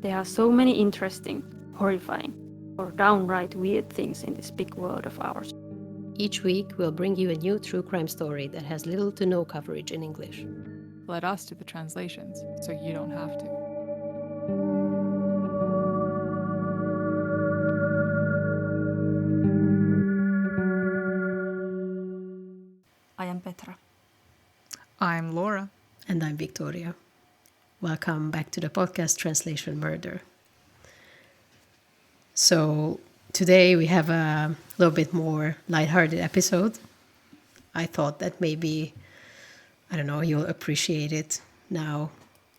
There are so many interesting, horrifying, or downright weird things in this big world of ours. Each week, we'll bring you a new true crime story that has little to no coverage in English. Let us do the translations, so you don't have to. I am Petra. I'm Laura. And I'm Viktória. Welcome back to the podcast Translation Murder. So today we have a little bit more lighthearted episode. I thought that maybe, you'll appreciate it now,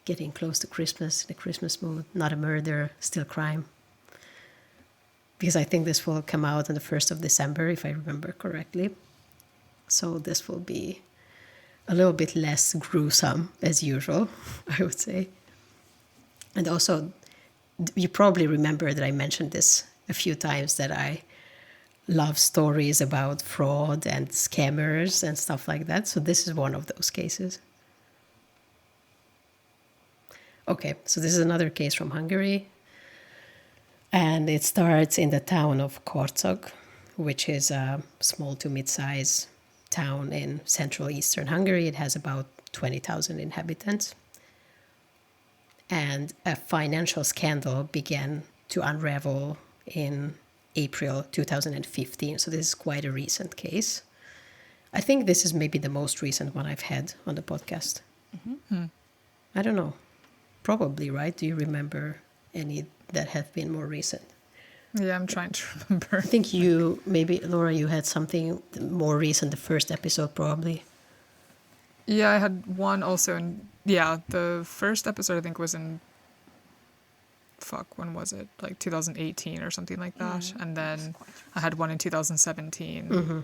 getting close to Christmas, the Christmas mood, not a murder, still crime. Because I think this will come out on the 1st of December, if I remember correctly. So this will be a little bit less gruesome as usual, I would say. And also, you probably remember that I mentioned this a few times, that I love stories about fraud and scammers and stuff like that. So this is one of those cases. Okay, so this is another case from Hungary. And it starts in the town of Karcag, which is a small to mid-size town in central eastern Hungary. It has about 20,000 inhabitants. And a financial scandal began to unravel in April 2015. So this is quite a recent case. I think this is maybe the most recent one I've had on the podcast. Mm-hmm. I don't know. Probably, right? Do you remember any that have been more recent? Yeah, I'm trying to remember. I think you, maybe, Laura, you had something more recent, the first episode probably. Yeah, I had one also the first episode I think was in, when was it? Like 2018 or something like that. And then I had one in 2017. Mm-hmm.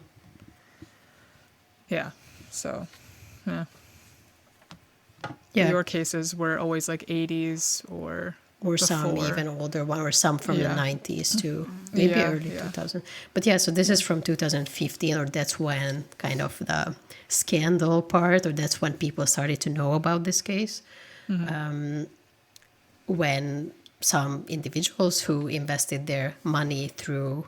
Yeah, so, yeah. Yeah. Your cases were always like 80s or some before. even older one, or some from the 90s too, maybe Yeah, early 2000. But yeah, so this is from 2015, or that's when kind of the scandal part, or that's when people started to know about this case. When some individuals who invested their money through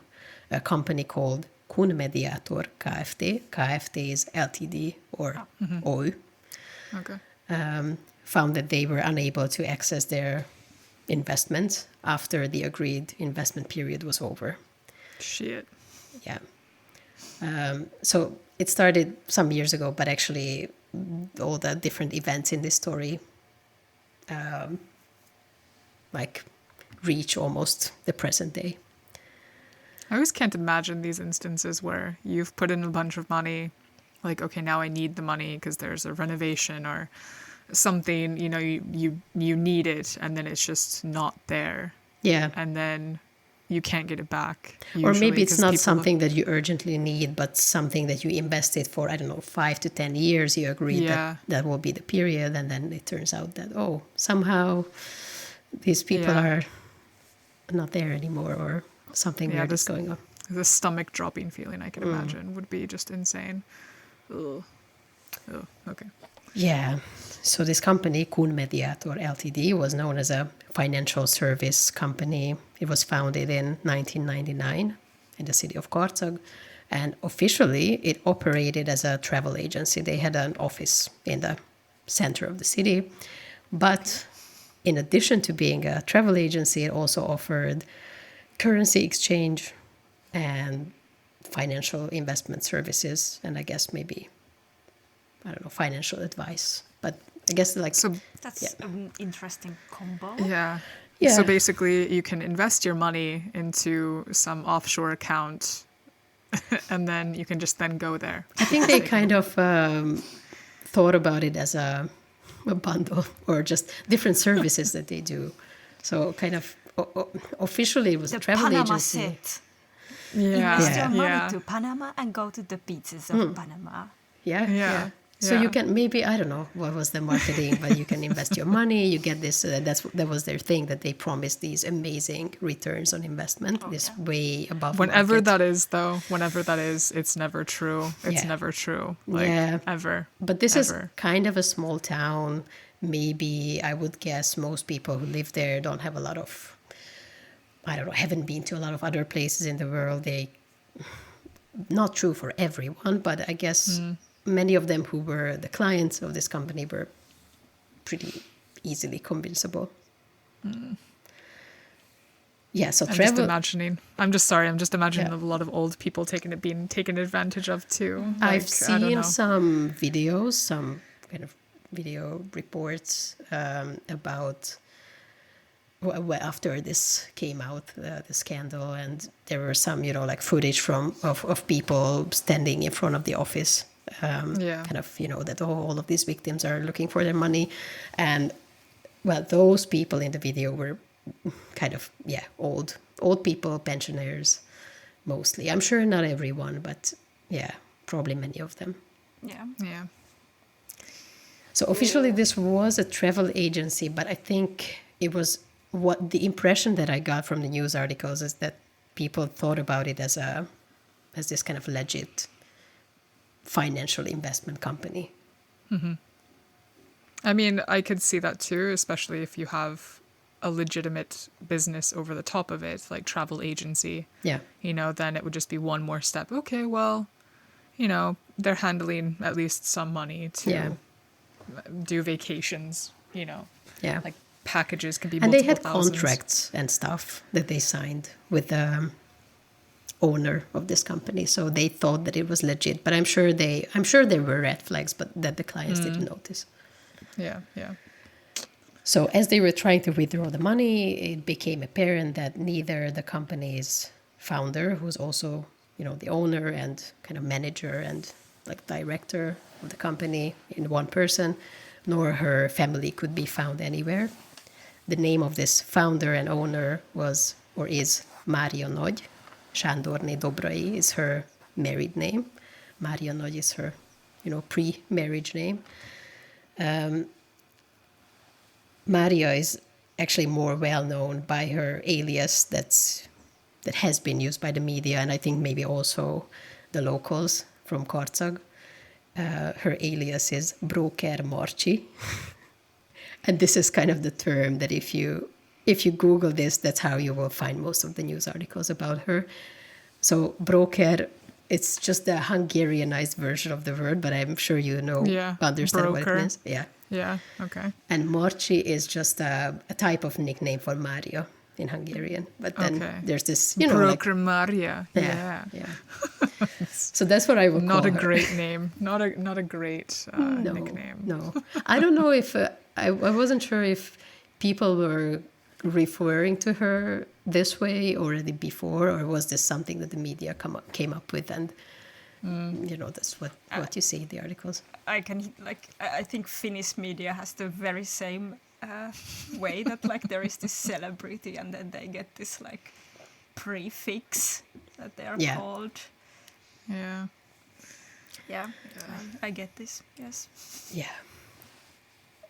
a company called Mediator Kft. Kft is Ltd or OÜ. Okay. Found that they were unable to access their investments after the agreed investment period was over. Shit. Yeah. So it started some years ago, but actually all the different events in this story reach almost the present day. I always can't imagine these instances where you've put in a bunch of money, like, okay, now I need the money because there's a renovation or something, you need it, and then it's just not there. Yeah. And then you can't get it back. Or maybe it's not something that you urgently need, but something that you invested for, 5 to 10 years. You agreed that will be the period, and then it turns out that, somehow these people are not there anymore, or something weird is going on. The stomach dropping feeling, I can imagine, would be just insane. Ugh. Oh, okay. Yeah. So this company, Mediator Ltd, was known as a financial service company. It was founded in 1999 in the city of Karcag. And officially, it operated as a travel agency. They had an office in the center of the city. But in addition to being a travel agency, it also offered currency exchange and financial investment services, and I guess maybe, financial advice. But I guess that's an interesting combo. Yeah. So basically you can invest your money into some offshore account and then you can just then go there. I think they kind of thought about it as a bundle, or just different services that they do. So kind of officially it was a travel Panama agency. Set. Yeah. Invest your money to Panama and go to the beaches of Panama. Yeah. So Yeah. you can maybe, I don't know what was the marketing, but you can invest your money. You get this. That was their thing, that they promised these amazing returns on investment, this way above Whenever market. that is, though, whenever that is, it's never true. It's Yeah. never true. Like, Yeah. ever. But this is ever. kind of a small town. Maybe I would guess most people who live there don't have a lot of, I don't know, haven't been to a lot of other places in the world. Not true for everyone, but I guess many of them who were the clients of this company were pretty easily convincible. Yeah, so I'm travel. I'm just imagining a lot of old people being taken advantage of too. I've Like, I don't seen know. some videos, some kind of video reports about after this came out, the scandal, and there were some, like footage of people standing in front of the office, kind of, that all of these victims are looking for their money, and well, those people in the video were kind of old people, pensioners, mostly. I'm sure not everyone, but probably many of them. Yeah. So officially this was a travel agency, but I think it was what the impression that I got from the news articles is that people thought about it as this kind of legit financial investment company. I mean, I could see that too, especially if you have a legitimate business over the top of it, like travel agency. Yeah. Then it would just be one more step. Okay, well, they're handling at least some money to do vacations, Yeah. like packages can be And multiple they had thousands. contracts and stuff that they signed with the owner of this company, so they thought that it was legit. But I'm sure there were red flags, but that the clients didn't notice. Yeah. So as they were trying to withdraw the money, it became apparent that neither the company's founder, who's also, the owner and kind of manager and like director of the company in one person, nor her family could be found anywhere. The name of this founder and owner was, or is, Mária Nagy. Sándorné Dobrai is her married name. Mária Nagy is her, pre-marriage name. Mária is actually more well known by her alias that has been used by the media, and I think maybe also the locals from Karcag. Her alias is Broker Marci. And this is kind of the term that if you Google this, that's how you will find most of the news articles about her. So broker, it's just the Hungarianized version of the word, but I'm sure understand broker. what it means. Yeah. Yeah, okay. And Marci is just a type of nickname for Mario in Hungarian. But then there's this, Broker Maria. Yeah. So that's what I would Not call a her. great name. Not a great nickname. No, I don't know if I wasn't sure if people were referring to her this way already before, or was this something that the media came up with, and that's what you see in the articles. I think Finnish media has the very same way that like there is this celebrity and then they get this like prefix that they are called. Yeah. Yeah. I get this. Yes. Yeah.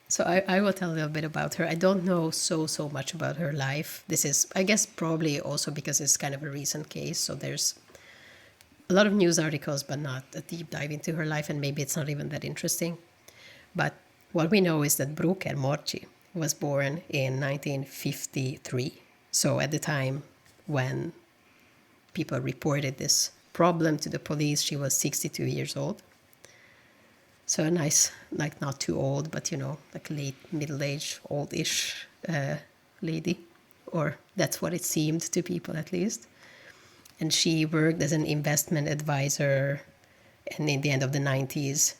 So I will tell a little bit about her. I don't know so much about her life. This is, I guess, probably also because it's kind of a recent case. So there's a lot of news articles, but not a deep dive into her life. And maybe it's not even that interesting. But what we know is that Broker Marci was born in 1953. So at the time when people reported this problem to the police, she was 62 years old. So a nice, like not too old, but like late middle-aged, old-ish lady, or that's what it seemed to people at least. And she worked as an investment advisor, and in the end of the 90s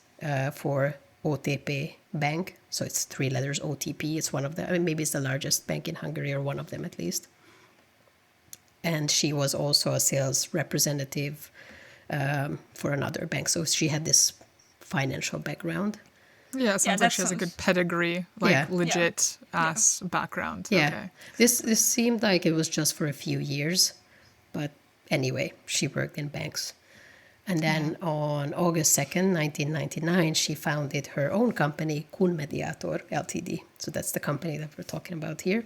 for OTP Bank. So it's 3 letters, OTP. It's one of the, maybe it's the largest bank in Hungary, or one of them at least. And she was also a sales representative for another bank. So she had this financial background. Yeah, it sounds like she has a good pedigree, like legit ass background. Yeah. Okay. This seemed like it was just for a few years, but anyway, she worked in banks. And then on August 2nd, 1999, she founded her own company, Kun Mediator Ltd. So that's the company that we're talking about here.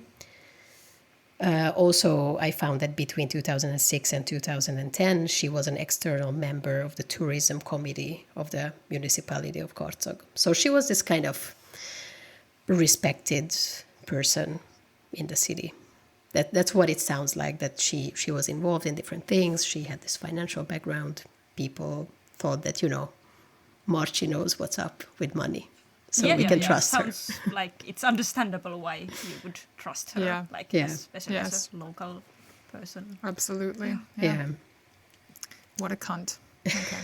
Also, I found that between 2006 and 2010, she was an external member of the tourism committee of the municipality of Karcag. So she was this kind of respected person in the city. That's what it sounds like, that she was involved in different things. She had this financial background. People thought that, Marci knows what's up with money. So we can trust her. Sounds like it's understandable why you would trust her, especially as a local person. Absolutely. Yeah. What a cunt. Okay.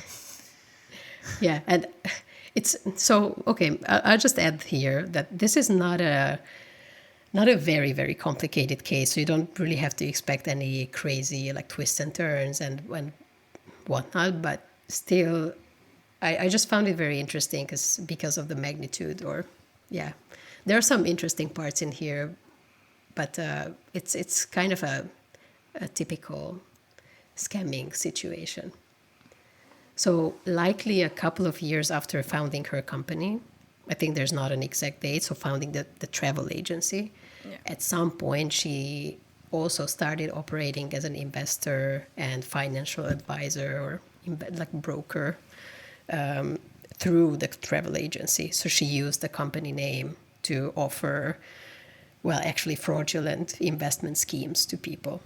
Yeah, and it's so okay. I'll just add here that this is not a very, very complicated case. So you don't really have to expect any crazy twists and turns and whatnot. But still, I just found it very interesting because of the magnitude. There are some interesting parts in here, but it's kind of a typical scamming situation. So likely a couple of years after founding her company, I think there's not an exact date, so founding the travel agency, at some point she also started operating as an investor and financial advisor or broker through the travel agency. So she used the company name to offer, actually fraudulent investment schemes to people.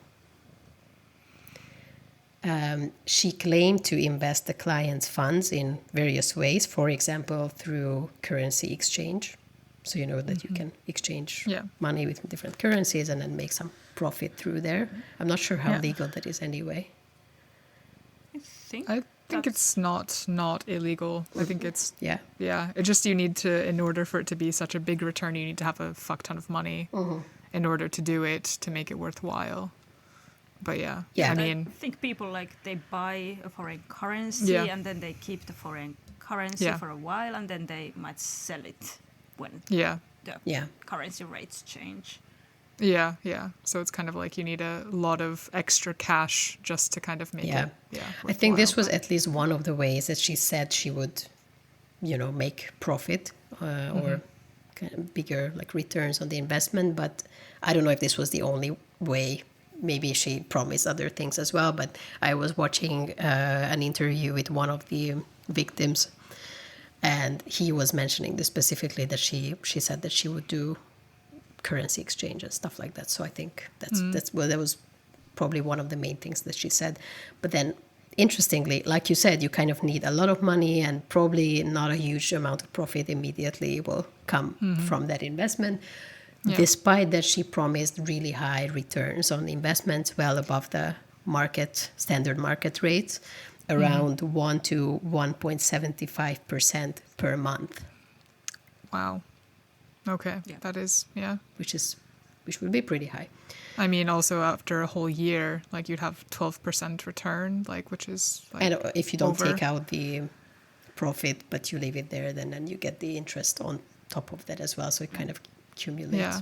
She claimed to invest the client's funds in various ways, for example, through currency exchange. So that you can exchange money with different currencies and then make some profit through there. I'm not sure how legal that is anyway. I think it's not illegal. I think it's it just, you need to, in order for it to be such a big return, you need to have a fuck ton of money in order to do it, to make it worthwhile. But I mean, I think people they buy a foreign currency and then they keep the foreign currency for a while and then they might sell it when the currency rates change. Yeah. So it's kind of like you need a lot of extra cash just to kind of make it. Yeah. I think this was at least one of the ways that she said she would, make profit or kind of bigger returns on the investment. But I don't know if this was the only way. Maybe she promised other things as well. But I was watching an interview with one of the victims, and he was mentioning this specifically, that she said that she would do currency exchange and stuff like that. So I think that was probably one of the main things that she said. But then, interestingly, like you said, you kind of need a lot of money and probably not a huge amount of profit immediately will come from that investment. Despite that, she promised really high returns on investments, well above the standard market rates, around 1 to 1.75% per month. Wow. Okay. That is, which would be pretty high. I mean, also after a whole year, you'd have 12% return, which is and if you don't take out the profit, but you leave it there, then you get the interest on top of that as well. So it kind of accumulates. Yeah.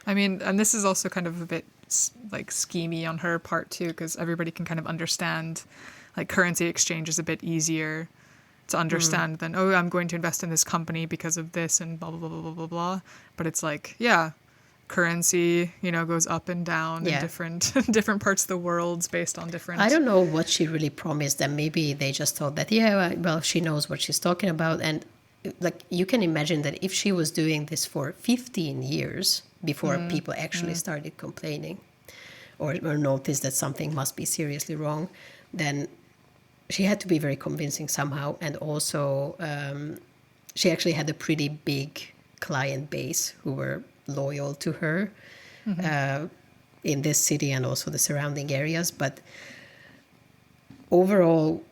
I mean, and this is also kind of a bit schemy on her part too, because everybody can kind of understand currency exchange is a bit easier to understand than, I'm going to invest in this company because of this and blah, blah, blah, blah, blah, blah. But it's currency, goes up and down in different parts of the world based on different... I don't know what she really promised them. Maybe they just thought that, she knows what she's talking about. And you can imagine that if she was doing this for 15 years before people actually started complaining or noticed that something must be seriously wrong, then she had to be very convincing somehow. And also she actually had a pretty big client base who were loyal to her in this city and also the surrounding areas. But overall,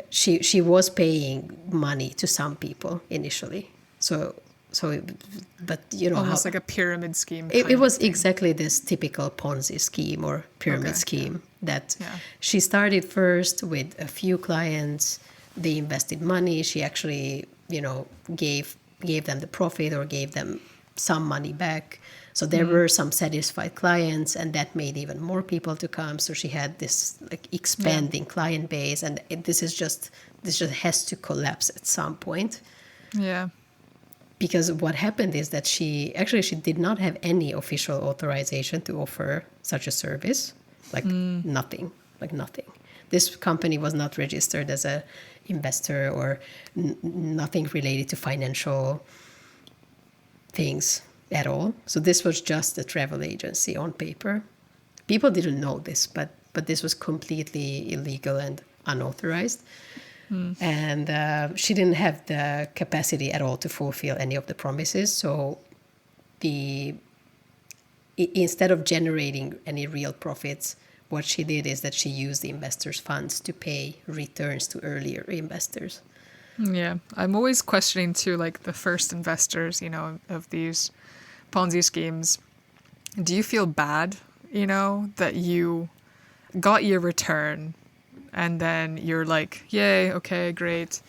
she was paying money to some people initially. But almost like a pyramid scheme. It was exactly this typical Ponzi scheme or pyramid scheme that she started first with a few clients. They invested money. She actually, gave them the profit or gave them some money back. So there were some satisfied clients, and that made even more people to come. So she had this like expanding client base, and this just has to collapse at some point. Yeah. Because what happened is that she did not have any official authorization to offer such a service, like nothing. This company was not registered as a investor or nothing related to financial things at all. So this was just a travel agency on paper. People didn't know this, but this was completely illegal and unauthorized. And she didn't have the capacity at all to fulfill any of the promises. So instead of generating any real profits, what she did is that she used the investors' funds to pay returns to earlier investors. Yeah, I'm always questioning too, like the first investors, you know, of these Ponzi schemes. Do you feel bad, you know, that you got your return and then you're like, yay, okay, great.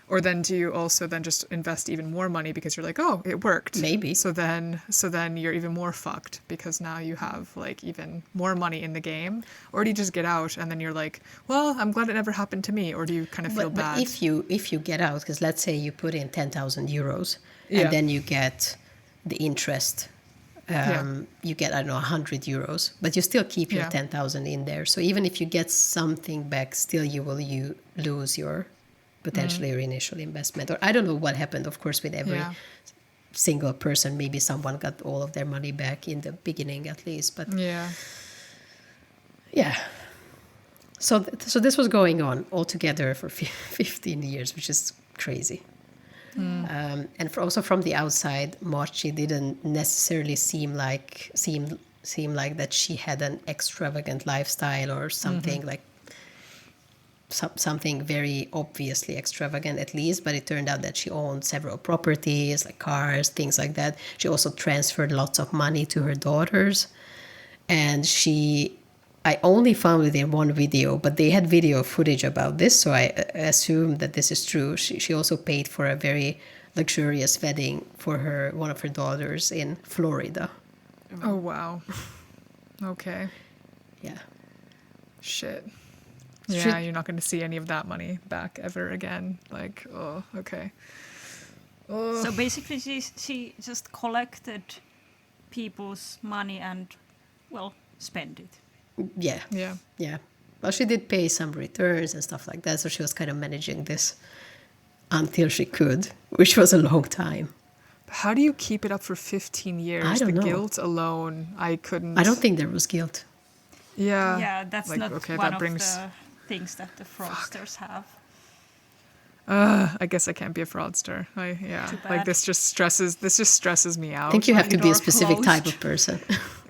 Or then do you also then just invest even more money because you're like, oh, it worked. Maybe. So then you're even more fucked because now you have like even more money in the game. Or do you just get out and then you're like, well, I'm glad it never happened to me. Or do you kind of feel bad? But if you get out, because let's say you put in 10,000 euros Yeah. and then you get the interest, you get, I don't know, 100 euros, but you still keep your Yeah. 10,000 in there. So even if you get something back, still you will lose your potentially your initial investment. Or I don't know what happened, of course, with every Yeah. single person. Maybe someone got all of their money back in the beginning at least. But Yeah. yeah. So this was going on altogether for 15 years, which is crazy. And also from the outside, Marci didn't necessarily seem like that she had an extravagant lifestyle or something like something very obviously extravagant at least, but it turned out that she owned several properties, like cars, things like that. She also transferred lots of money to her daughters. And I only found it in one video, but they had video footage about this, so I assume that this is true. She also paid for a very luxurious wedding for one of her daughters in Florida. Oh, wow. Okay. Yeah. Shit. She- Yeah, you're not going to see any of that money back ever again. Like, oh, okay. Oh. So basically, she just collected people's money and, well, spent it. Yeah. Yeah. Yeah. Well, she did pay some returns and stuff like that, so she was kind of managing this until she could, which was a long time. How do you keep it up for 15 years? I don't the know. guilt alone, I couldn't. I don't think there was guilt. Yeah. Yeah, that's like, not okay, one that brings. of the things that the fraudsters have. I guess I can't be a fraudster. Too Like bad. this just stresses me out. I think you have to be a door specific type closed. of person.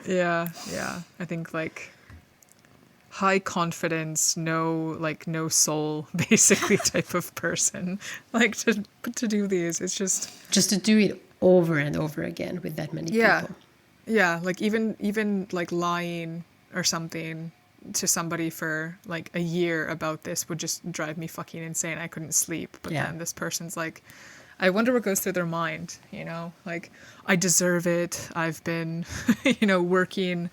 Yeah. I think like high confidence, no soul, basically type of person. Like to do these, it's just Just to do it over and over again with that many people. Yeah, like even like lying or something to somebody for like a year about this would just drive me fucking insane. I couldn't sleep. But Yeah. then this person's like, I wonder what goes through their mind, you know? Like, I deserve it. I've been, working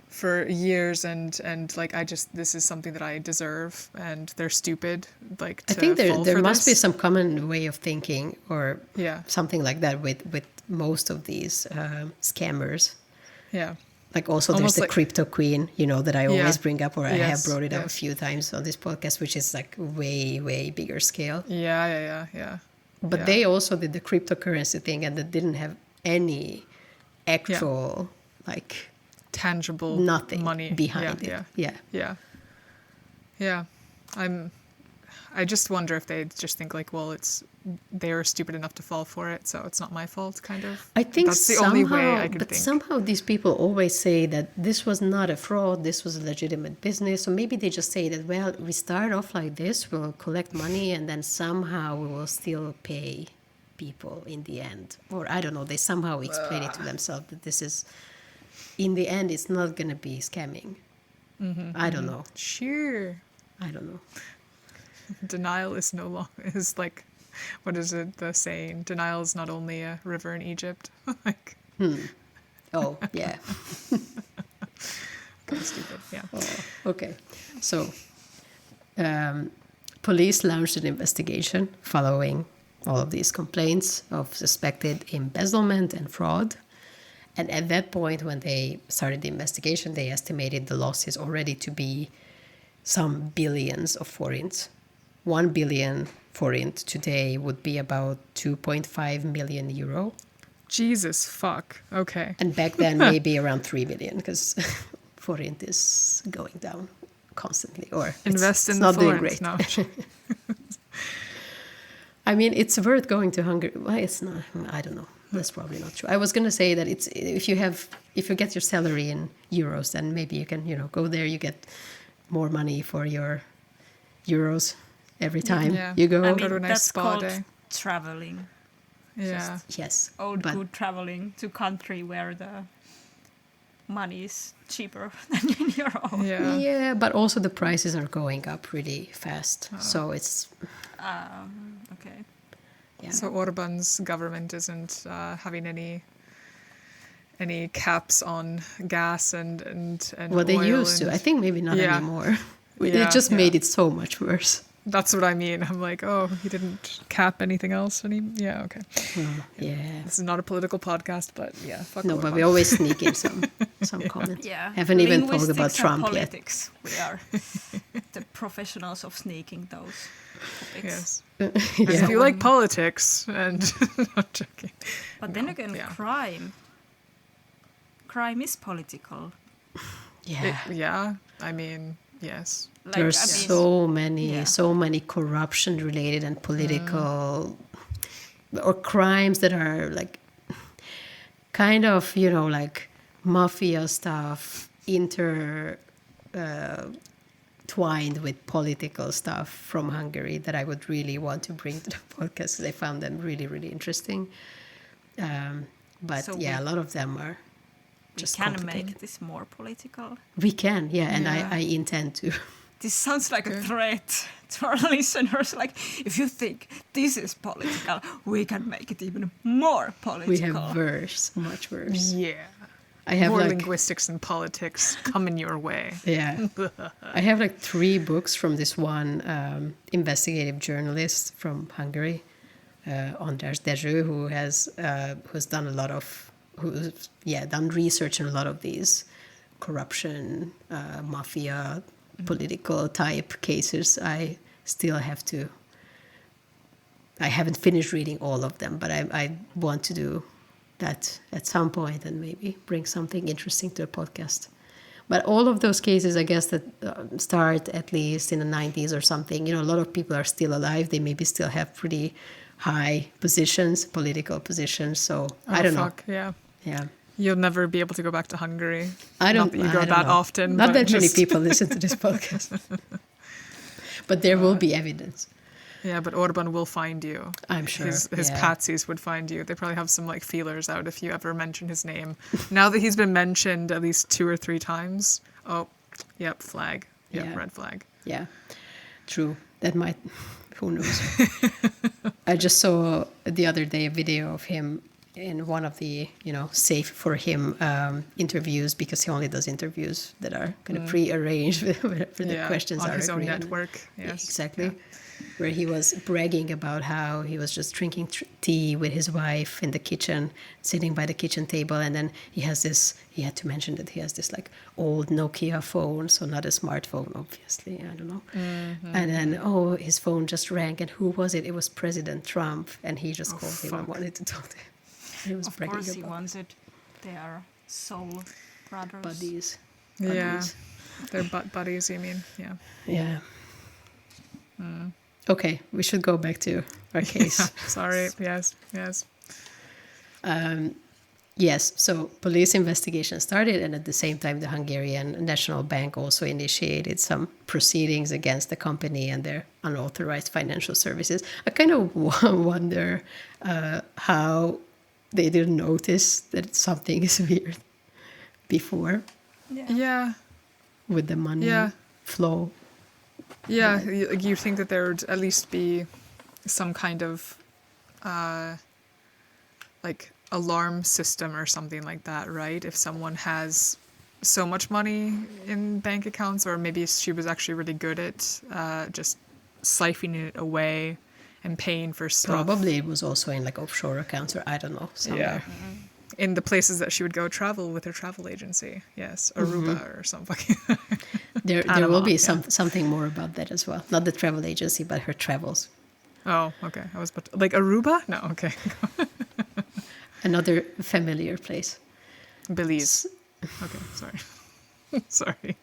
for years and like this is something that I deserve and they're stupid. Like I to think fall there for must be this. some common way of thinking or Yeah. something like that with most of these scammers. Yeah. Like also Almost there's the like- crypto queen, that I always Yeah. bring up, or I have Yes, brought it up a yes. few times on this podcast, which is like way, way bigger scale. Yeah. But Yeah. they also did the cryptocurrency thing and they didn't have any actual, like, Tangible nothing money behind it. Yeah. I just wonder if they just think like, well, they're stupid enough to fall for it, so it's not my fault, kind of. I think that's the somehow, only way I could but think. somehow these people always say that this was not a fraud, this was a legitimate business. So maybe they just say that, well, we start off like this, we'll collect money, and then somehow we will still pay people in the end. Or I don't know, they somehow explain it to themselves that this is, in the end, it's not going to be scamming. I don't know. Sure. I don't know. Denial is no longer is like what is it, the saying? Denial is not only a river in Egypt. Like, Oh, yeah. kind of stupid. Yeah. Oh, okay. So, police launched an investigation following all of these complaints of suspected embezzlement and fraud. And at that point, when they started the investigation, they estimated the losses already to be some billions of forints. 1 billion forint today would be about 2.5 million euro. Jesus fuck. Okay. And back then, maybe around 3 million, because forint is going down constantly. Or Invest in it's the not doing forint. great. No. I mean, it's worth going to Hungary. Well, it's not. I don't know. That's probably not true. I was going to say that it's if you get your salary in euros, then maybe you can go there. You get more money for your euros every time Yeah. you go. I Go to a mean, nice that's spa called day. traveling. Yeah. Yes, Old but good traveling to country where the money is cheaper than in your own. Yeah. yeah, but also the prices are going up really fast. So it's Okay. yeah. So Orban's government isn't having any caps on gas and well, they oil used to. and- I think maybe not Yeah. anymore. Yeah, It just yeah. made it so much worse. That's what I mean. I'm like, oh, he didn't cap anything else. Yeah, okay. Yeah. This is not a political podcast, but yeah, fuck No, but Orban. we always sneak in some comment. Yeah. Haven't even talked about Linguistics and Trump yet. politics. We are the professionals of sneaking those topics. Yes. Yeah. If you like politics and not joking. But then again, yeah. crime is political. Yeah. Yeah, I mean, yes. Like, There's I mean, so many corruption related and political or crimes that are like kind of like mafia stuff twined with political stuff from Hungary that I would really want to bring to the podcast because I found them really, really interesting. But So a lot of them are we just can complicated. make this more political. We can, and Yeah. I intend to. This sounds like a threat to our listeners. Like, if you think this is political, we can make it even more political. We have much worse. Yeah. I have More like linguistics and politics coming your way. yeah, I have like 3 books from this one investigative journalist from Hungary, András Dezső, who's done a lot of done research on a lot of these corruption, mafia, political type cases. I still have to. I haven't finished reading all of them, but I want to do that at some point and maybe bring something interesting to the podcast. But all of those cases, I guess, that start at least in the 90s or something, a lot of people are still alive. They maybe still have pretty high positions, political positions. So I don't know. Yeah. Yeah. You'll never be able to go back to Hungary. I don't Not that you go I don't that know. often. Not but that many just- people listen to this podcast. But there will be evidence. Yeah, but Orban will find you. I'm sure. His patsies would find you. They probably have some like feelers out if you ever mention his name. Now that he's been mentioned at least 2 or 3 times. Oh, yep, flag. Yep, Yeah. red flag. Yeah, true. That might, who knows? I just saw the other day a video of him in one of the, safe for him interviews, because he only does interviews that are kind of pre-arranged wherever the questions on are his own agreed. network. Yes, Exactly. Yeah. Where he was bragging about how he was just drinking tea with his wife in the kitchen, sitting by the kitchen table, and then he had to mention that he has this like old Nokia phone, so not a smartphone, obviously, I don't know. Mm-hmm. And then, his phone just rang, and who was it? It was President Trump, and he just called him and fuck. wanted to talk to him. He was Of bragging course, he about wanted their soul brothers. buddies. Yeah, Buddies. they're butt buddies, you mean? Yeah. Yeah. Okay, we should go back to our case. Sorry. Yes. Yes, so police investigation started, and at the same time, the Hungarian National Bank also initiated some proceedings against the company and their unauthorized financial services. I kind of wonder how they didn't notice that something is weird before Yeah. with the money flow. Yeah. You think that there would at least be some kind of like alarm system or something like that, right? If someone has so much money in bank accounts, or maybe she was actually really good at just siphoning it away and paying for stuff. Probably it was also in like offshore accounts, or I don't know, somewhere. Yeah. In the places that she would go travel with her travel agency. Yes, Aruba or something. There Panama, will be yeah. something more about that as well. Not the travel agency, but her travels. Oh, okay. I was like Aruba? No, okay. Another familiar place. Belize. Okay, sorry. Sorry.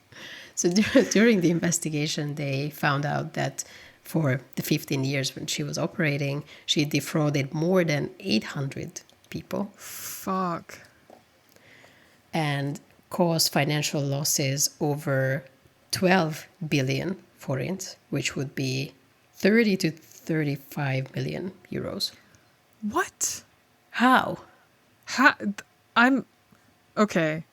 So during the investigation, they found out that for the 15 years when she was operating, she defrauded more than 800 people Fuck. and caused financial losses over 12 billion forints, which would be 30 to 35 million euros. What? How? I'm okay.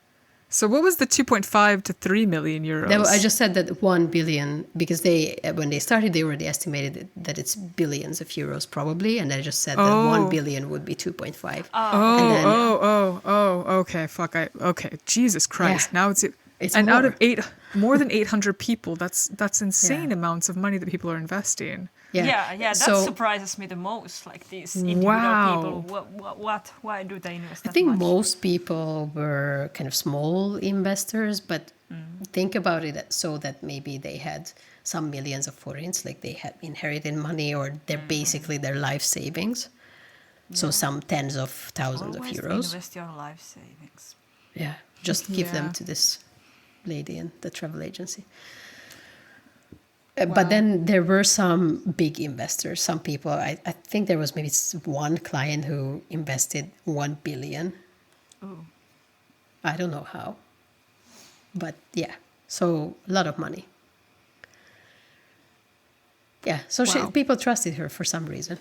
So what was the 2.5 to 3 million euros? I just said that 1 billion, because they when they started, they already estimated that it's billions of euros probably, and I just said that 1 billion would be 2.5. Okay. Fuck. Okay. Jesus Christ. Yeah. Now it's and more. out of more than 800 people, that's insane amounts of money that people are investing. Yeah, that So, surprises me the most. Like these individual Wow. people, what? Why do they invest that I think much? most people were kind of small investors, but think about it so that maybe they had some millions of forints, like they had inherited money, or they're basically their life savings. So some tens of thousands Always of euros. invest your life savings. Yeah, just give them Yeah. to this lady in the travel agency. But then there were some big investors, some people. I think there was maybe one client who invested 1 billion. Ooh. I don't know how. But yeah, so a lot of money. Yeah, so Wow. people trusted her for some reason.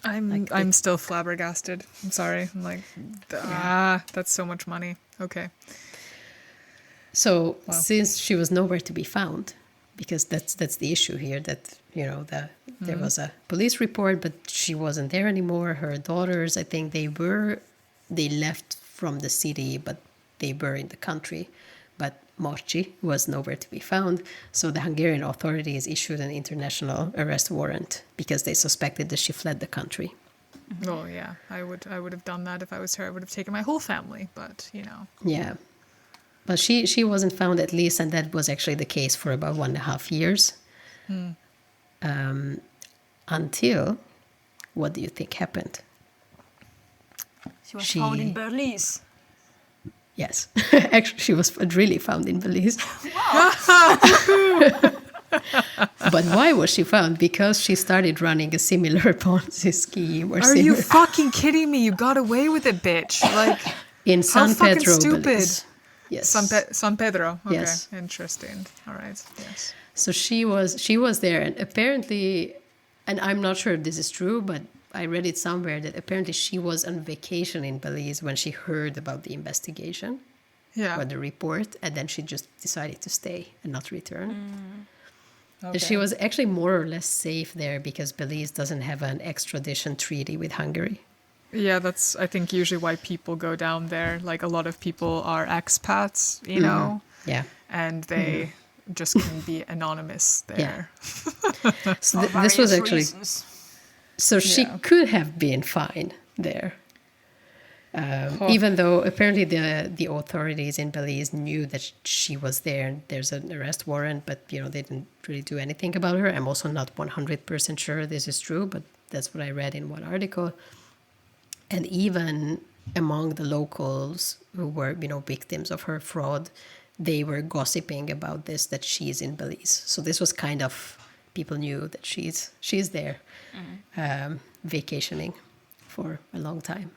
I'm still flabbergasted. I'm sorry. I'm like, that's so much money. Okay. So since she was nowhere to be found, because that's the issue here, that there was a police report, but she wasn't there anymore. Her daughters, I think they left from the city, but they were in the country. But Marci was nowhere to be found. So the Hungarian authorities issued an international arrest warrant because they suspected that she fled the country. Oh yeah, I would have done that if I was her. I would have taken my whole family, but Yeah. But she wasn't found, at least, and that was actually the case for about 1.5 years. Until, what do you think happened? She was found in She- Belize. Yes, actually, she was really found in Belize. But why was she found? Because she started running a similar Ponzi scheme. Are you fucking kidding me? You got away with it, bitch. Like in how San fucking Pedro, stupid. Belize? Yes. San Pedro. Okay, Yes. Interesting. All right. Yes. So she was there, and apparently, and I'm not sure if this is true, but I read it somewhere that apparently she was on vacation in Belize when she heard about the investigation Yeah. or the report, and then she just decided to stay and not return. Okay. And she was actually more or less safe there because Belize doesn't have an extradition treaty with Hungary. Yeah, that's I think usually why people go down there. Like a lot of people are expats, you know, Yeah. and they just can be anonymous there. So For this was various actually reasons. so she Yeah. could have been fine there. Even though apparently the authorities in Belize knew that she was there and there's an arrest warrant, but they didn't really do anything about her. I'm also not 100% sure this is true, but that's what I read in one article. And even among the locals who were victims of her fraud, they were gossiping about this, that she's in Belize. So this was kind of, people knew that she's there vacationing for a long time.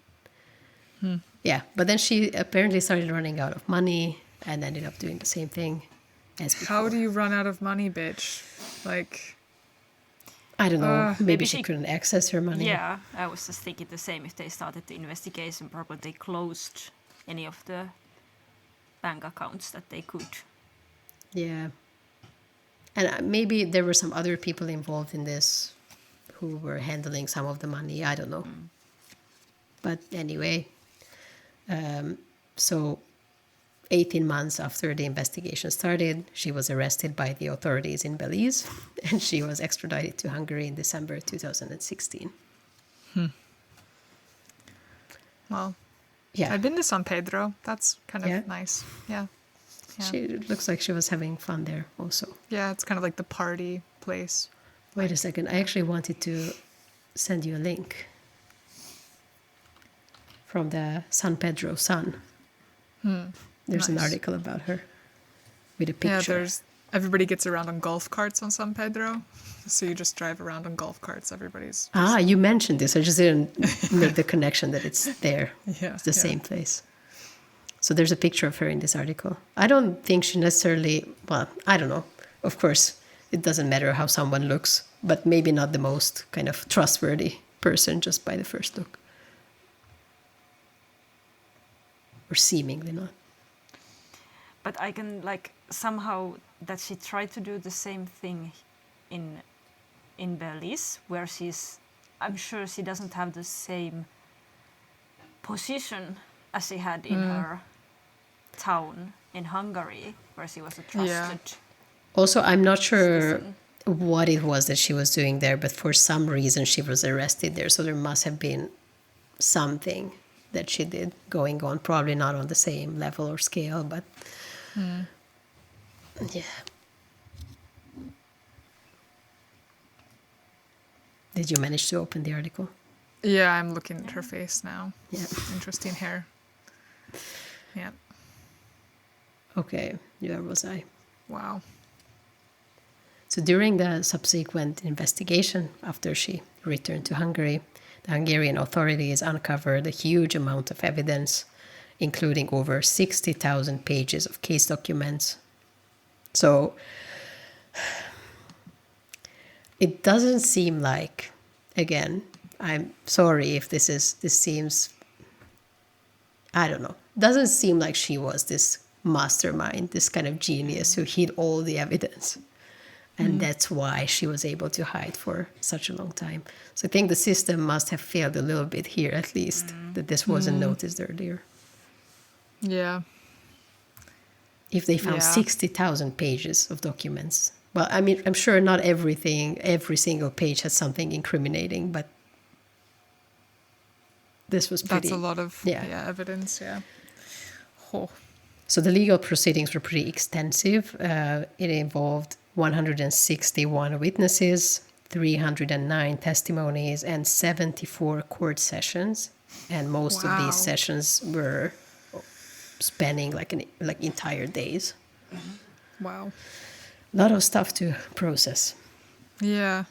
Yeah, but then she apparently started running out of money and ended up doing the same thing as before. How do you run out of money, bitch? Like, I don't know. Maybe Maybe she she- couldn't access her money. Yeah, I was just thinking the same. If they started the investigation, probably they closed any of the bank accounts that they could. Yeah. And maybe there were some other people involved in this who were handling some of the money. I don't know. But anyway, so 18 months after the investigation started, she was arrested by the authorities in Belize, and she was extradited to Hungary in December 2016. Well, Yeah. I've been to San Pedro. That's kind of Yeah. nice. Yeah. Yeah. She it looks like she was having fun there also. Yeah, it's kind of like the party place. Wait a second. I actually wanted to send you a link from the San Pedro Sun. There's an Nice. article about her with a Yeah, picture. everybody gets around on golf carts on San Pedro. So you just drive around on golf carts. Everybody's You mentioned this. I just didn't make the connection that it's there. Yeah, It's the yeah. same place. So there's a picture of her in this article. I don't think she necessarily, well, I don't know. Of course, it doesn't matter how someone looks, but maybe not the most kind of trustworthy person just by the first look. Or seemingly not. But I can like somehow that she tried to do the same thing in Belize, where I'm sure she doesn't have the same position as she had in her town in Hungary, where she was a trusted Also, I'm not sure citizen. what it was that she was doing there, but for some reason she was arrested there. So there must have been something that she did going on, probably not on the same level or scale, but yeah. Did you manage to open the article? Yeah, I'm looking at her face now. Yeah. Interesting hair. Yeah. Okay, where was I? Wow. So during the subsequent investigation, after she returned to Hungary, the Hungarian authorities uncovered a huge amount of evidence, including over 60,000 pages of case documents. So it doesn't seem like, again, I'm sorry if this seems, I don't know, doesn't seem like she was this mastermind, this kind of genius who hid all the evidence. And that's why she was able to hide for such a long time. So I think the system must have failed a little bit here, at least, that this wasn't noticed earlier. Yeah. If they found Yeah. 60,000 pages of documents. Well, I mean, I'm sure not every single page has something incriminating, but this was pretty... That's a lot of evidence, yeah. Oh. So the legal proceedings were pretty extensive. It involved 161 witnesses, 309 testimonies, and 74 court sessions. And most of Wow. these sessions were spanning like entire days. Wow. A lot of stuff to process. Yeah.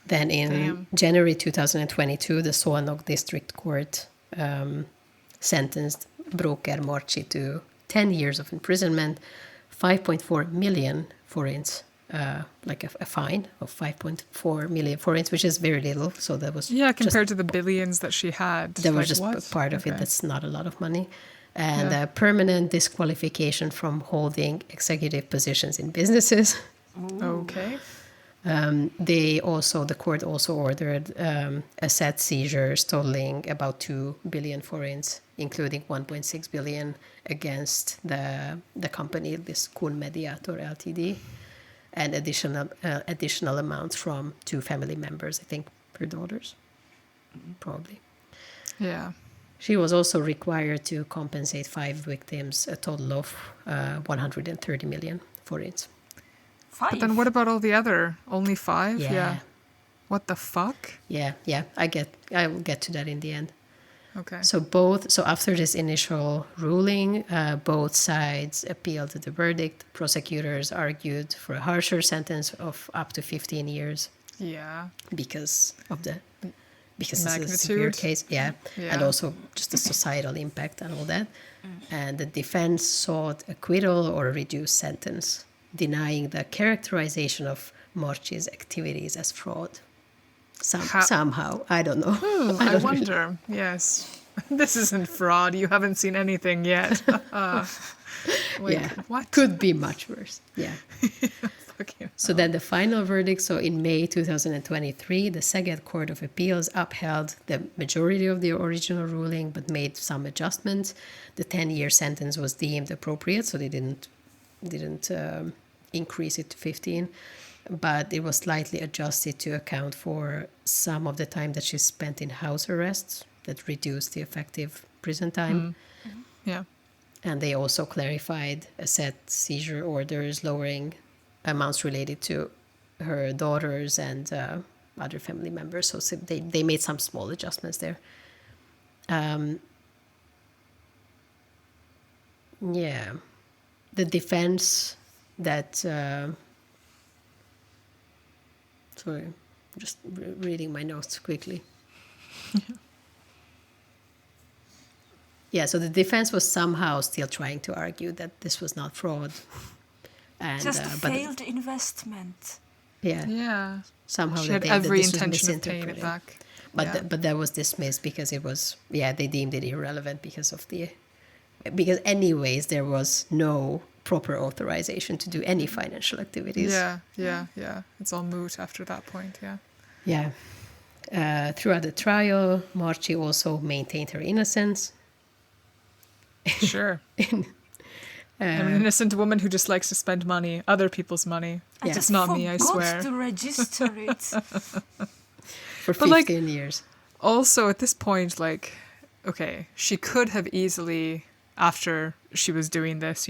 Then in Damn. January 2022, the Szolnok District Court sentenced Broker Maria to 10 years of imprisonment, 5.4 million forints, like a fine of 5.4 million forints, which is very little. So that was Compared to the billions that she had. that was like, just what? part of it. Okay. That's not a lot of money. And Yeah. permanent disqualification from holding executive positions in businesses. Okay. The court also ordered asset seizures totaling about 2 billion forints, including 1.6 billion against the company, this Kun Mediator Ltd, and additional amounts from 2 family members, I think, her daughters, probably. Yeah. She was also required to compensate 5 victims, a total of 130 million forints. 5. But then what about all the other? Only 5? Yeah. What the fuck? Yeah, I will get to that in the end. Okay. So after this initial ruling, both sides appealed the verdict. Prosecutors argued for a harsher sentence of up to 15 years Yeah. because this is a severe Magnitude. case, and Yeah. also just the societal impact and all that. And the defense sought acquittal or a reduced sentence, denying the characterization of Marci's activities as fraud. Somehow, I don't know. I don't wonder. Yes. This isn't fraud. You haven't seen anything yet. Yeah. What? Could be much worse. Yeah. Fucking So then the final verdict, so in May 2023, the Szeged Court of Appeals upheld the majority of the original ruling, but made some adjustments. The 10-year sentence was deemed appropriate, so they didn't increase it to 15, but it was slightly adjusted to account for some of the time that she spent in house arrests that reduced the effective prison time. Yeah. And they also clarified set seizure orders, lowering amounts related to her daughters and other family members. So they made some small adjustments there. Yeah. The defense that... sorry, I'm just reading my notes quickly. Yeah, so the defense was somehow still trying to argue that this was not fraud. And, Just a but failed investment. yeah, Yeah. somehow She had that every this was intention of paying it misinterpreted. back. But Yeah. but that was dismissed because it was, they deemed it irrelevant because anyways there was no proper authorization to do any financial activities. Yeah. It's all moot after that point, yeah. Yeah. Throughout the trial, Marci also maintained her innocence. Sure. I'm an innocent woman who just likes to spend money, other people's money. Yeah. It's not me, I swear. forgot to register it. For But, like, 15 years. Also, at this point, like, okay, she could have easily, after she was doing this,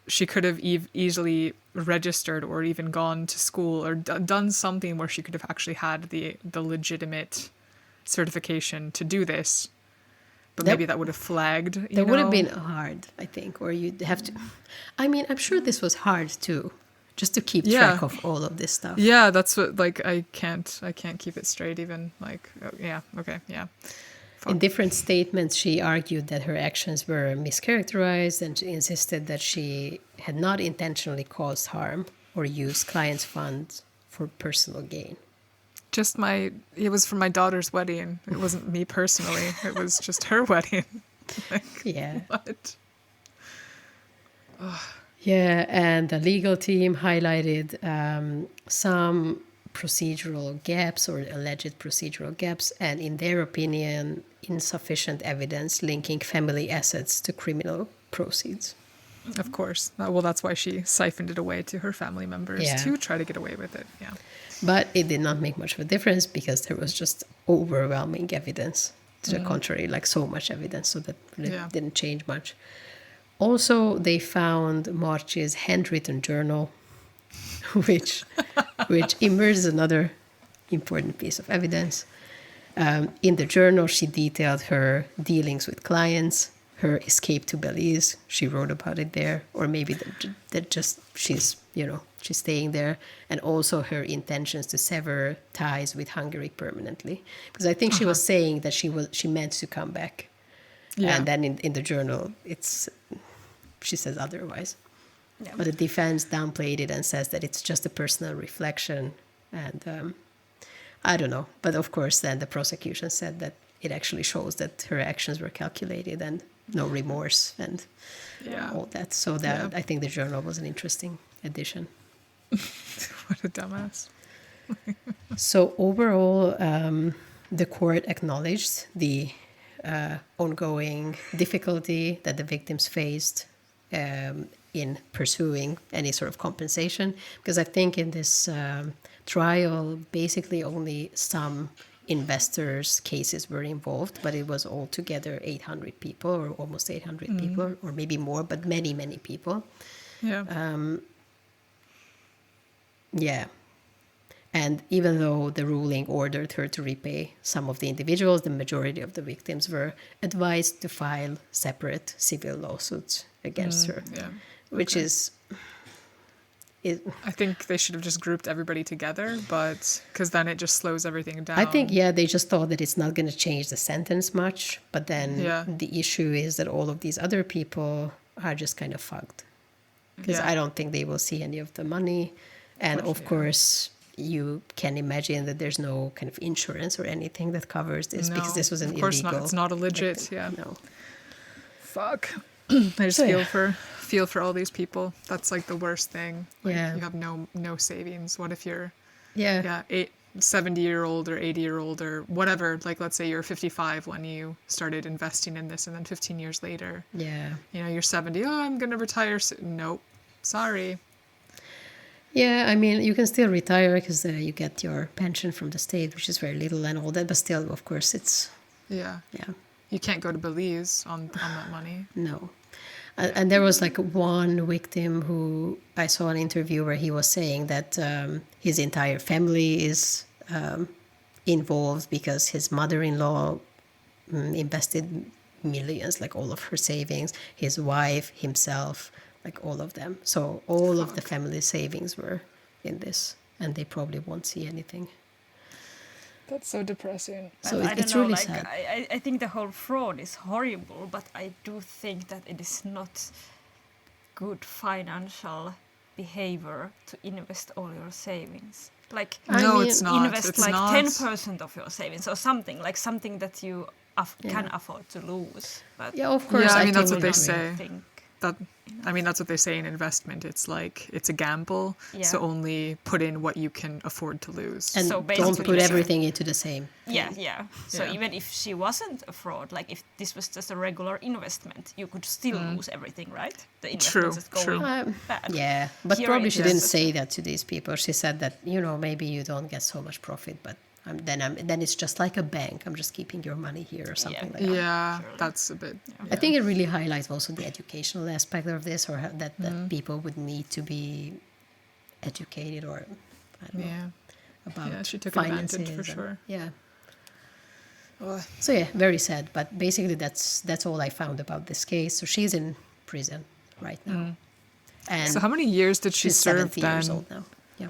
she could have easily registered or even gone to school or done something where she could have actually had the legitimate certification to do this. But maybe that would have flagged, That would have been hard, I think, or you'd have to... I mean, I'm sure this was hard too, just to keep track of all of this stuff. Yeah, that's what, like, I can't keep it straight even, like, In different statements, she argued that her actions were mischaracterized, and she insisted that she had not intentionally caused harm or used clients' funds for personal gain. It was for my daughter's wedding. It wasn't me personally. It was just her wedding. Like, Yeah. what? Yeah, and the legal team highlighted some procedural gaps or alleged procedural gaps, and in their opinion, insufficient evidence linking family assets to criminal proceeds. Of course. Well, that's why she siphoned it away to her family members to try to get away with it. Yeah. But it did not make much of a difference because there was just overwhelming evidence to the contrary, like so much evidence, so that it didn't change much. Also, they found Marci's handwritten journal, which emerges another important piece of evidence. In the journal, she detailed her dealings with clients, her escape to Belize. She wrote about it there, or maybe that just she's staying there, and also her intentions to sever ties with Hungary permanently. Because I think she was saying that she meant to come back, and then in the journal she says otherwise. Yeah. But the defense downplayed it and says that it's just a personal reflection, and I don't know. But of course, then the prosecution said that it actually shows that her actions were calculated and no remorse and all that. So that I think the journal was an interesting addition. What a dumbass. So overall, the court acknowledged the ongoing difficulty that the victims faced in pursuing any sort of compensation, because I think in this trial, basically only some investors' cases were involved, but it was altogether 800 people or almost 800 people, or maybe more, but many, many people. Yeah. Yeah. And even though the ruling ordered her to repay some of the individuals, the majority of the victims were advised to file separate civil lawsuits against her, which is... I think they should have just grouped everybody together, but because then it just slows everything down. I think, they just thought that it's not going to change the sentence much, but then the issue is that all of these other people are just kind of fucked. Because I don't think they will see any of the money. And of course, you can imagine that there's no kind of insurance or anything that covers this, because this was an illegal... Of course not. It's not a legit, No. Fuck. I just So, yeah. feel for all these people. That's like the worst thing. Like, Yeah. you have no savings. What if you're Yeah. 70-year-old or 80-year-old or whatever? Like, let's say you're 55 when you started investing in this, and then 15 years later, Yeah. you're 70. Oh, I'm gonna retire soon. Nope, sorry. Yeah, I mean, you can still retire because you get your pension from the state, which is very little and all that, but still, of course, it's, Yeah, yeah, you can't go to Belize on that money. no. And there was like one victim who I saw an interview where he was saying that his entire family is involved because his mother-in-law invested millions, like all of her savings, his wife, himself, like all of them. So all of the family savings were in this, and they probably won't see anything. That's so depressing. So I don't it's know, really like, sad. I think the whole fraud is horrible, but I do think that it is not good financial behavior to invest all your savings. Like, No, mean, it's not. invest It's like not. 10% of your savings or something, like something that you can Yeah. afford to lose. But Yeah, of course. Yeah, I I mean, that's totally what they agree. say. think, That's what they say in investment. It's like, it's a gamble, so Yeah. only put in what you can afford to lose. And So don't basically, put yeah. everything into the same. yeah. So Yeah. even if she wasn't a fraud, like if this was just a regular investment, you could still lose everything, right? The investment is True. going bad. Yeah, but Here probably it she is didn't just say that to these people. She said that, maybe you don't get so much profit, but then it's just like a bank. I'm just keeping your money here or something like that. Yeah, surely. that's a bit. I think it really highlights also the educational aspect of this, or that people would need to be educated, or I don't know, Yeah. about Yeah, she took finances. advantage for and- sure. Yeah. Ugh. So yeah, very sad. But basically, that's all I found about this case. So she's in prison right now, and So how many years did she she's serve 70 then? years old now. Yeah.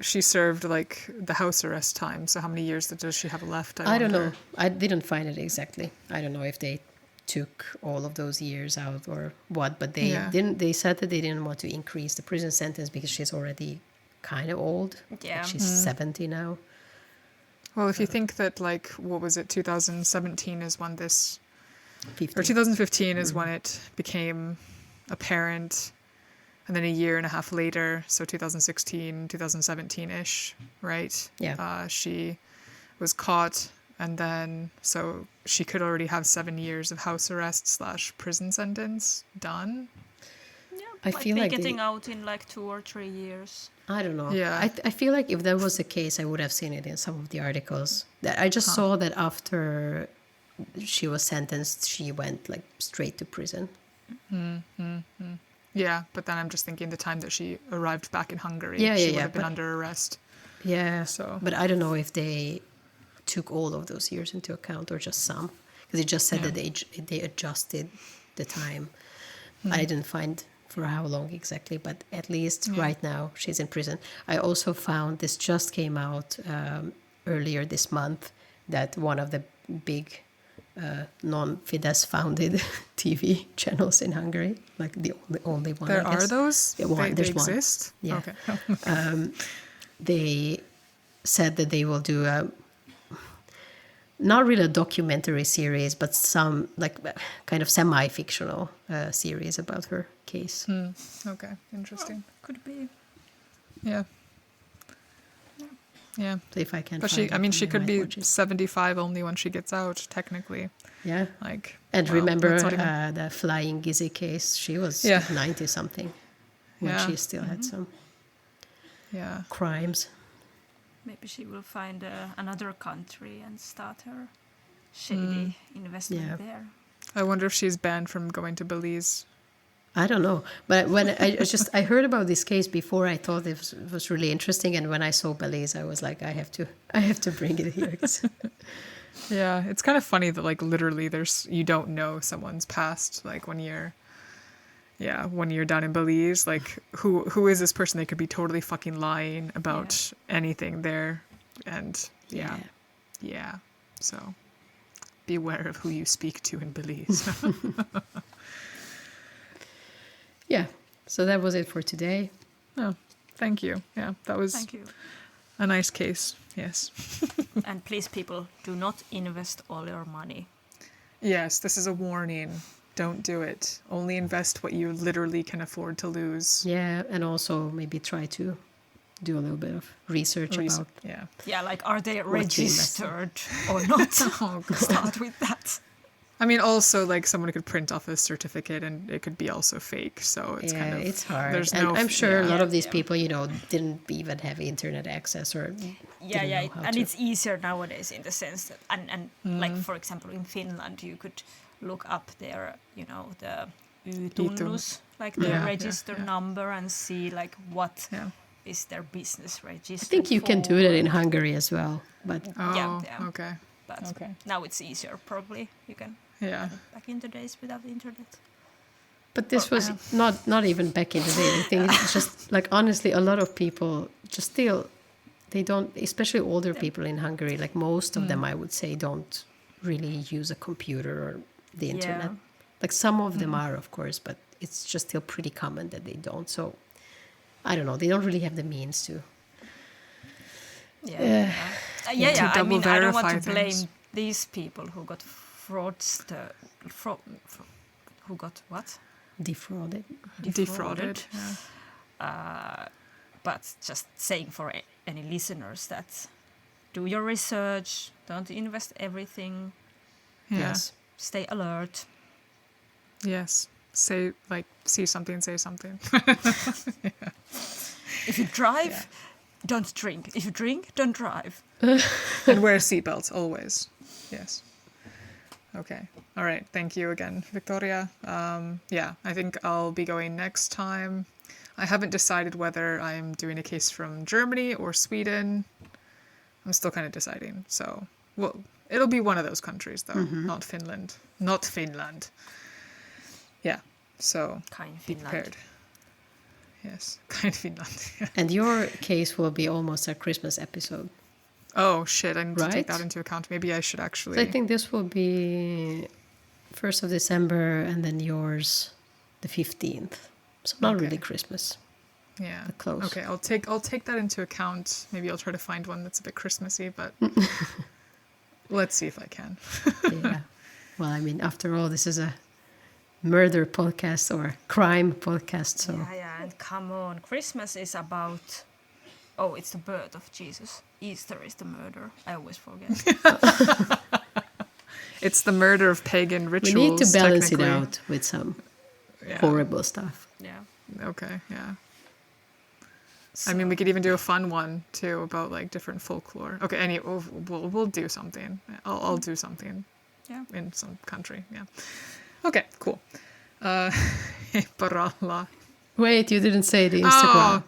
She served like the house arrest time. So how many years does she have left? I don't know. wonder? I didn't find it exactly. I don't know if they took all of those years out or what, but they Yeah. didn't. They said that they didn't want to increase the prison sentence because she's already kind of old. Yeah. Like she's 70 now. Well, if you think that, like, what was it, 2017 is when this, 50. or 2015 is when it became apparent, and then a year and a half later, so 2016, 2017-ish, right? Yeah. She was caught, and then, so she could already have 7 years of house arrest / prison sentence done. I Might feel be like getting out in like 2 or 3 years. I don't know. Yeah. I feel like if that was the case, I would have seen it in some of the articles. I just saw that after she was sentenced, she went like straight to prison. Yeah, but then I'm just thinking the time that she arrived back in Hungary, Yeah, she yeah, would yeah, have been but- under arrest. Yeah. So- But I don't know if they took all of those years into account or just some, because it just said Yeah. that they adjusted the time. I didn't find for how long exactly, but at least right now she's in prison. I also found this just came out earlier this month that one of the big non-Fidesz founded TV channels in Hungary, like the only one. There I are guess. those? Yeah, one. They There's one. exist? Yeah. Okay. They said that they will do not really a documentary series, but some like kind of semi-fictional series about her case. Okay, interesting. Could be. Yeah. Yeah. So if I can, But find she, I mean, it, she I could might be watch it. 75 only when she gets out, technically. Yeah. Like, And wow, remember that's not even- the Flying Gizzy case? She was Yeah. 90 something when Yeah. she still had some yeah. crimes. Maybe she will find another country and start her shady investment Yeah. there. I wonder if she's banned from going to Belize. I don't know, but when I heard about this case before, I thought it was really interesting, and when I saw Belize, I was like, I have to bring it here. 'Cause- Yeah, it's kind of funny that, like, literally you don't know someone's past, like, when you're down in Belize, like, who is this person? They could be totally fucking lying about anything there. And yeah. So beware of who you speak to in Belize. Yeah, so that was it for today. Oh, thank you. Yeah, that was Thank you. a nice case. Yes. And please, people, do not invest all your money. Yes, this is a warning. don't do it. Only invest what you literally can afford to lose. Yeah, and also maybe try to do a little bit of research about. Yeah. Yeah, like are they What to invest in. registered or not? Oh, God. Start with that. I mean, also, like, someone could print off a certificate and it could be also fake. So it's kind of... it's hard. There's And no... I'm sure a lot Yeah, of these yeah. people, didn't even have internet access or Yeah, didn't yeah, know how and to. it's easier nowadays in the sense that, and like for example in Finland, you could look up their, the Y-tunnus, like the Yeah, register yeah. number, and see like what is Yeah. their business registered. I think you can do that in Hungary as well, but Oh, yeah. okay. But Okay. now it's easier, probably. You can. Yeah. Back in the days without the internet. this was not even back in the day. I think it's just like honestly, a lot of people just still they don't, especially older people in Hungary. Like most of them, I would say, don't really use a computer or the internet. Yeah. Like some of them are, of course, but it's just still pretty common that they don't. So I don't know. They don't really have the means to. Yeah. To I mean, double I don't want verify to blame things. these people who got fraudster, who got what? Defrauded. Defrauded. Yeah. But just saying for any listeners that do your research, don't invest everything, Yeah. Yes. stay alert. Yes. Say, like, see something, say something. If you drive, don't drink. If you drink, don't drive. And wear seatbelts, always. Yes. Okay. All right. Thank you again, Victoria. Yeah, I think I'll be going next time. I haven't decided whether I'm doing a case from Germany or Sweden. I'm still kind of deciding. So, well, it'll be one of those countries, though, not Finland. Not Finland. Yeah. So, Kind be Finland. prepared. Yes. Kind Finland. Yeah. And your case will be almost a Christmas episode. Oh, shit. I need to take Right? that into account. Maybe I should actually... So I think this will be 1st of December and then yours the 15th. So not Okay. really Christmas. Yeah. But close. Okay, I'll take that into account. Maybe I'll try to find one that's a bit Christmassy, but let's see if I can. Yeah. Well, I mean, after all, this is a murder podcast or crime podcast. So Yeah, and come on. Christmas is about... Oh, it's the birth of Jesus. Easter is the murder. I always forget. It's the murder of pagan we rituals. need to balance it technically. out with some Yeah. horrible stuff. Yeah. Okay, yeah. I mean, we could even do a fun one too about like different folklore. Okay, we'll do something. I'll do something. Yeah. In some country. Yeah. Okay, cool. Paralla. Wait, you didn't say the Instagram.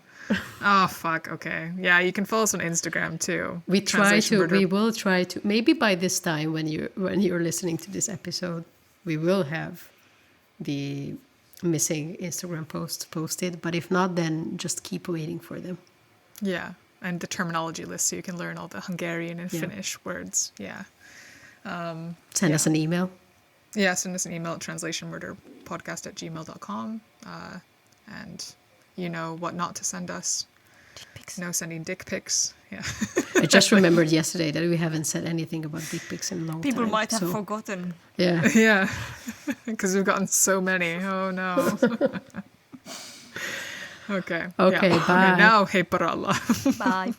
Oh, fuck. Okay. Yeah, you can follow us on Instagram too. We Translation Murder. we will try to, maybe by this time when you're listening to this episode, we will have the missing Instagram posts posted. But if not, then just keep waiting for them. Yeah, and the terminology list so you can learn all the Hungarian and Yeah. Finnish words. Yeah. Send us an email. Yeah, send us an email at translationmurderpodcast@gmail.com. And you know what not to send us. Dick pics. No sending dick pics. Yeah. I just remembered yesterday that we haven't said anything about dick pics in a long People time. might have so, forgotten. Yeah. Yeah. Because we've gotten so many. Oh no. Okay. Okay, yeah. bye. Okay, now, hei paralla. Bye.